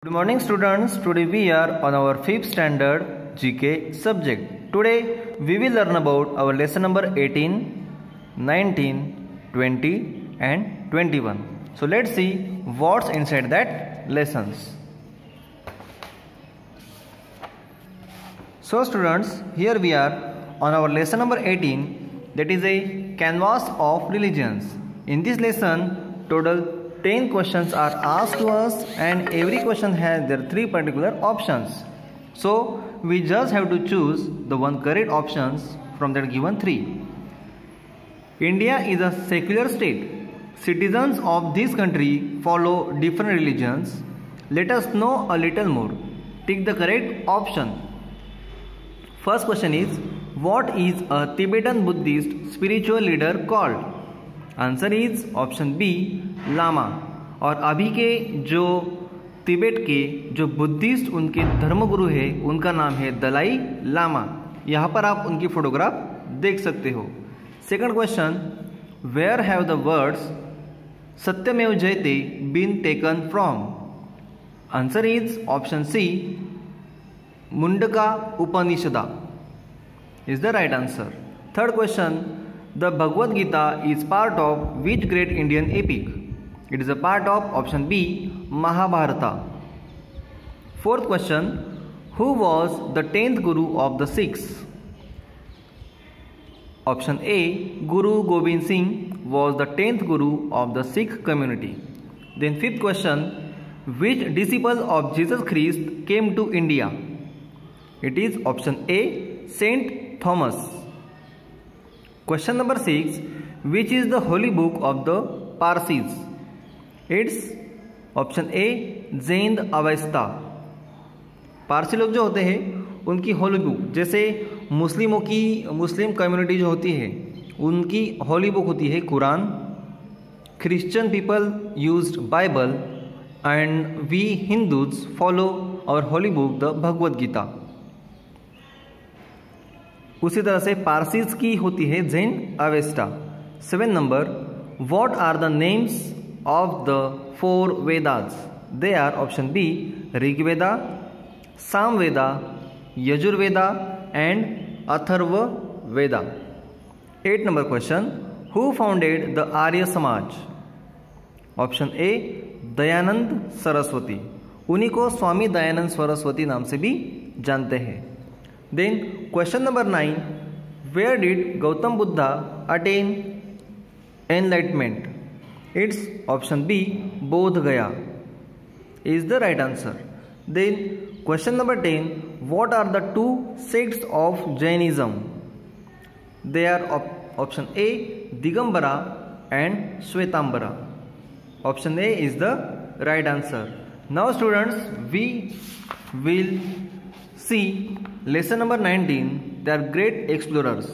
Good morning students. Today we are on our 5th standard GK subject. Today we will learn about our lesson number 18, 19, 20 and 21. So let's see what's inside that lessons. So students, here we are on our lesson number 18, that is a canvas of religions. In this lesson total 10 questions are asked to us and every question has their 3 particular options. So we just have to choose the one correct options from that given 3. India is a secular state. Citizens of this country follow different religions. Let us know a little more. Tick the correct option. First question is, what is a Tibetan Buddhist spiritual leader called? Answer is option B, lama. और अभी के जो तिब्बत के जो Buddhist उनके धर्मगुरु है उनका नाम है दलाई लामा. यहाँ पर आप उनकी फोटोग्राफ देख सकते हो. Second question, where have the words Satyameva Jayate been taken from? Answer is option C, Mundaka Upanishad is the right answer. Third question, the Bhagavad Gita is part of which great Indian epic? It is a part of option B, Mahabharata. Fourth question, who was the 10th Guru of the Sikhs? Option A, Guru Gobind Singh was the 10th Guru of the Sikh community. Then fifth question, which disciple of Jesus Christ came to India? It is option A, Saint Thomas. Question number 6, which is the holy book of the Parsis? It's option A, Zend Avesta. Parsi लोग जो होते हैं उनकी Holi book, जैसे मुस्लिमों की Muslim community जो होती है उनकी होली बुक होती है Quran. Christian people used Bible and we Hindus follow our holy book the Bhagavad Gita. उसी तरह से पारसीज की होती है Zend Avesta. 7 number, what are the names of the 4 Vedas? They are option B, Rigveda, Samaveda, Yajurveda and Atharvaveda. 8 number question, who founded the Arya Samaj? Option A, Dayanand Saraswati. उन्हीं को स्वामी दयानंद सरस्वती नाम से भी जानते हैं. Then question number 9, where did Gautam Buddha attain enlightenment? It's option B, Bodh Gaya is the right answer. Then question number 10, what are the 2 sects of Jainism? They are option A, Digambara and Shvetambara. Option A is the right answer. Now students, we will see lesson number 19. They are great explorers.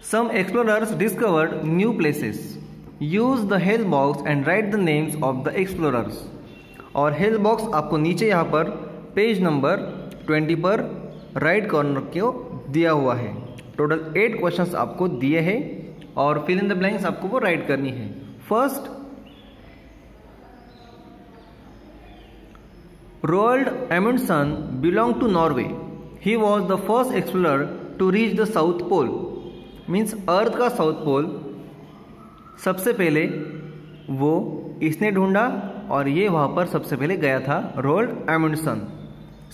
Some explorers discovered new places. Use the help box and write the names of the explorers. और help box आपको नीचे यहाँ पर page number 20 पर right corner को दिया हुआ है. टोटल 8 क्वेश्चंस आपको दिए हैं और फिल इन द ब्लैंक्स आपको वो राइट करनी है. First, Roald Amundsen belonged to Norway. He was the first explorer to reach the South Pole. Means अर्थ का साउथ पोल सबसे पहले वो इसने ढूंढा और ये वहाँ पर सबसे पहले गया था, रोल्ड एमुंडसन.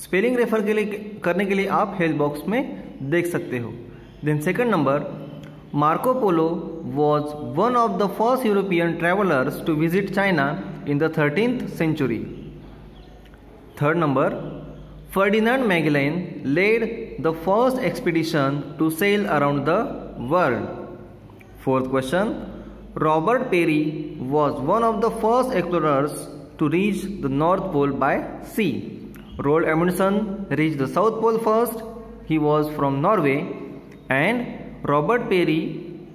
स्पेलिंग रेफर के लिए करने के लिए आप हेल्प बॉक्स में देख सकते हो. Then second number, Marco Polo was one of the first European travelers to visit China in the 13th century. Third number, Ferdinand Magellan led the first expedition to sail around the world. Fourth question, Robert Peary was one of the first explorers to reach the North Pole by sea. Roald Amundsen reached the South Pole first. He was from Norway, and Robert Peary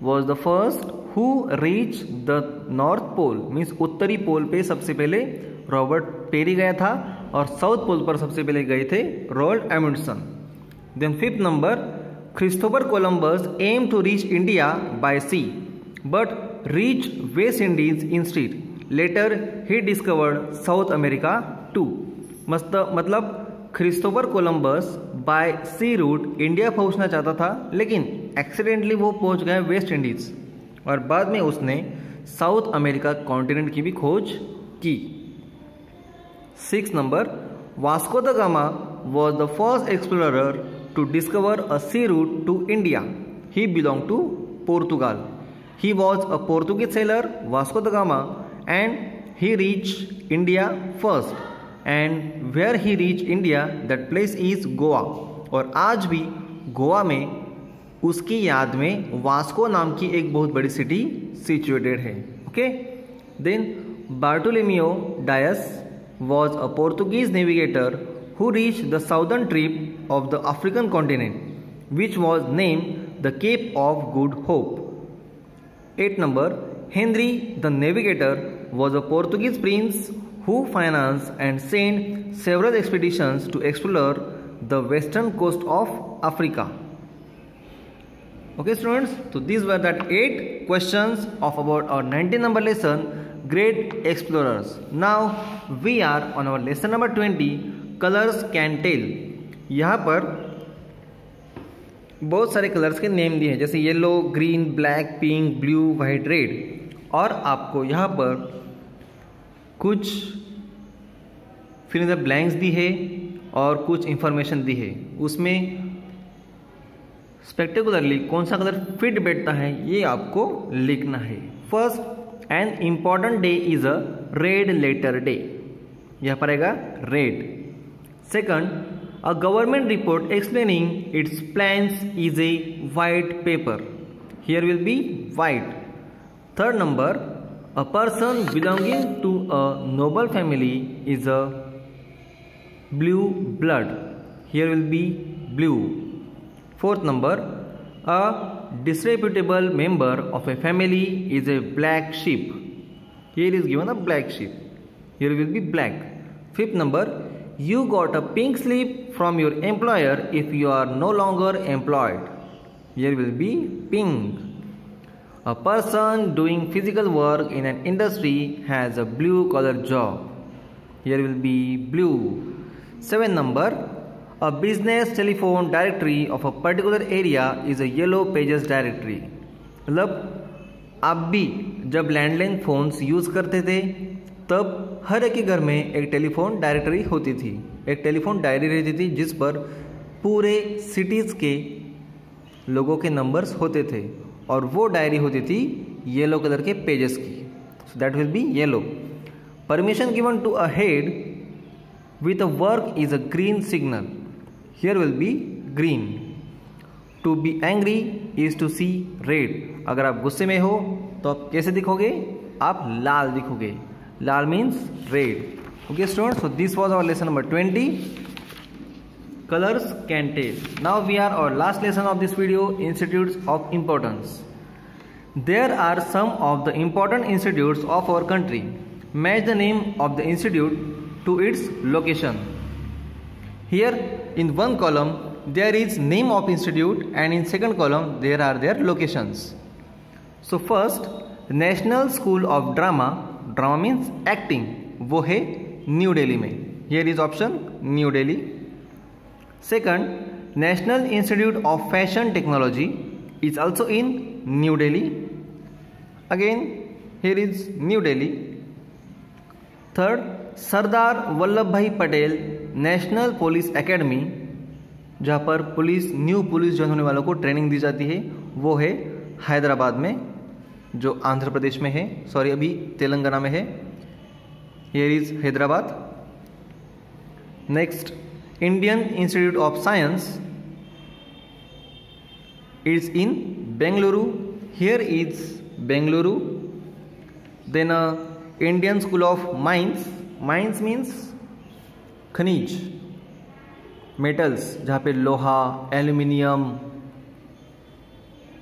was the first who reached the North Pole. Means उत्तरी पोल पे सबसे पहले Robert peri गया था और south pole पर सबसे पहले गए थे Roald Amundsen. Then fifth number, Christopher Columbus aimed to reach India by sea but reach West Indies instead. Later he discovered South America too. मतलब Christopher Columbus by sea route India पहुंचना चाहता था, लेकिन एक्सीडेंटली वो पहुंच गया West Indies और बाद में उसने साउथ अमेरिका कॉन्टिनेंट की भी खोज की। 6 number, Vasco the gamma was the first explorer to discover a sea route to India. He belonged to Portugal. He was a Portuguese sailor, Vasco da Gama, and he reached India first. And where he reached India, that place is Goa. और आज भी गोवा में उसकी याद में Vasco नाम की एक बहुत बड़ी सिटी सिचुएटेड है। Okay, then Bartolomeu Dias was a Portuguese navigator who reached the southern tip of the African continent, which was named the Cape of Good Hope. 8 number, Henry the Navigator was a Portuguese prince who financed and sent several expeditions to explore the western coast of Africa. Okay students, so these were that 8 questions of about our 19 number lesson, Great Explorers. Now we are on our lesson number 20, Colors Can Tell. यहाँ पर बहुत सारे colours के name दिए हैं, जैसे yellow, green, black, pink, blue, white, red, और आपको यहाँ पर कुछ फिल इन द ब्लैंक्स दी है और कुछ इंफॉर्मेशन दी है। उसमें स्पेक्टेकुलरली कौन सा कलर फिट बैठता है ये आपको लिखना है। First, an important day is a red letter day, यहाँ पर आएगा red. Second, a government report explaining its plans is a white paper, here will be white. Third number, a person belonging to a noble family is a blue blood, here will be blue. Fourth number, a disreputable member of a family is a black sheep, here is given a black sheep, here will be black. Fifth number, you got a pink slip from your employer if you are no longer employed, here will be pink. A person doing physical work in an industry has a blue collar job, here will be blue. 7 number, a business telephone directory of a particular area is a yellow pages directory. मतलब आप भी जब landline phones use करते थे तब हर एक के घर में एक टेलीफोन डायरेक्टरी होती थी, एक टेलीफोन डायरी रहती थी जिस पर पूरे सिटीज़ के लोगों के नंबर्स होते थे और वो डायरी होती थी येलो कलर के पेजेस की, so that will be yellow. Permission given to a head with a work is a green signal, here will be green. To be angry is to see red. अगर आप गुस्से में हो तो आप कैसे दिखोगे? आप लाल दिखोगे. लाल means red. Okay students, so this was our lesson number 20, colors can tell. Now we are our last lesson of this video, institutes of importance. There are some of the important institutes of our country. Match the name of the institute to its location. Here in one column there is name of institute and in second column there are their locations. So first, National School of Drama, drama means acting, वो है New Delhi में. Here is option New Delhi. Second, National Institute of Fashion Technology is also in New Delhi. Again here is New Delhi. Third, Sardar Vallabh Bhai Patel national police academy, जहाँ पर new police join होने वालों को training दी जाती है, वो है हैदराबाद में, जो आंध्र प्रदेश में है, सॉरी अभी तेलंगाना में है. Here is Hyderabad. Next, Indian Institute of Science is in Bengaluru. Here is Bengaluru. Then Indian School of Mines. Mines means खनिज, मेटल्स, जहाँ पे लोहा, एल्यूमिनियम,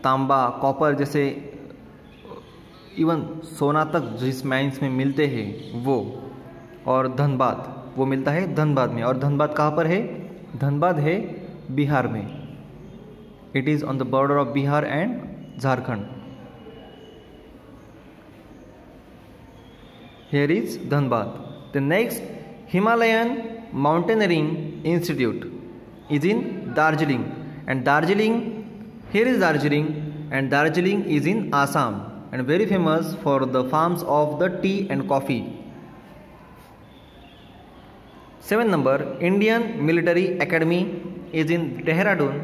तांबा, कॉपर जैसे इवन सोना तक जिस माइंस में मिलते हैं वो. और धनबाद, वो मिलता है धनबाद में. और धनबाद कहाँ पर है? धनबाद है बिहार में. It is on the border of Bihar and Jharkhand. Here is Dhanbad. The next Himalayan Mountaineering Institute is in Darjeeling, and Darjeeling, here is Darjeeling, and Darjeeling is in Assam and very famous for the farms of the tea and coffee. 7 number Indian Military Academy is in Dehradun.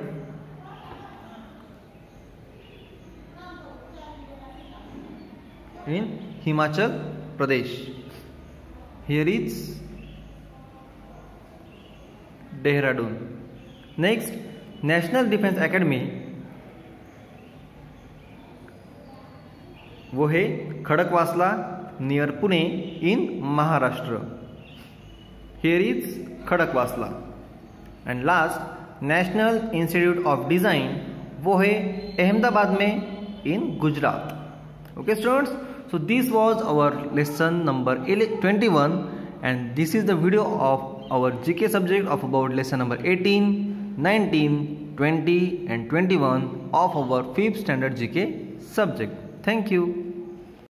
In Himachal Pradesh. Here is Dehradun. Next, National Defense Academy, वो है Khadakwasla near Pune in Maharashtra. Here is Khadakwasla. And last national Institute of design, वो है अहमदाबाद में इन Gujarat. Okay students, so this was our lesson number 21, and this is the video of our GK subject of about lesson number 18, 19, 20 and 21 of our 5th standard GK subject. Thank you.